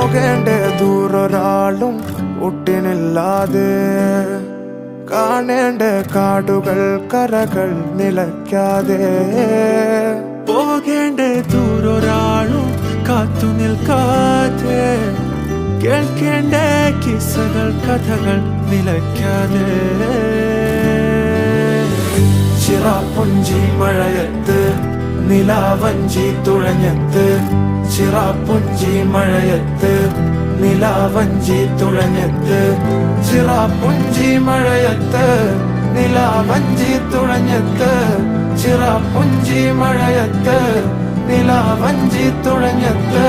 പോകേണ്ട ദൂരൊരാളും ഒട്ടിനില്ലാതെ കാണേണ്ട കാടുകൾ കരകൾ നിലയ്ക്കാതെ പോകേണ്ട ദൂരൊരാളും കാത്തു നിൽക്കാതെ കേൾക്കേണ്ട കിസ്സകൾ കഥകൾ നിലയ്ക്കാതെ ചിറാപ്പുഞ്ചി മഴയത്ത് നിലാവഞ്ചി തുഴഞ്ഞത്ത് ചിറാപ്പുഞ്ചി മഴയത്ത് നിലാവഞ്ചി തുഴഞ്ഞത്ത് ചിറാപ്പുഞ്ചി മഴയത്ത് നിലാവഞ്ചി തുഴഞ്ഞത്ത് ചിറാപ്പുഞ്ചി മഴയത്ത് നിലാവഞ്ചി തുഴഞ്ഞത്ത്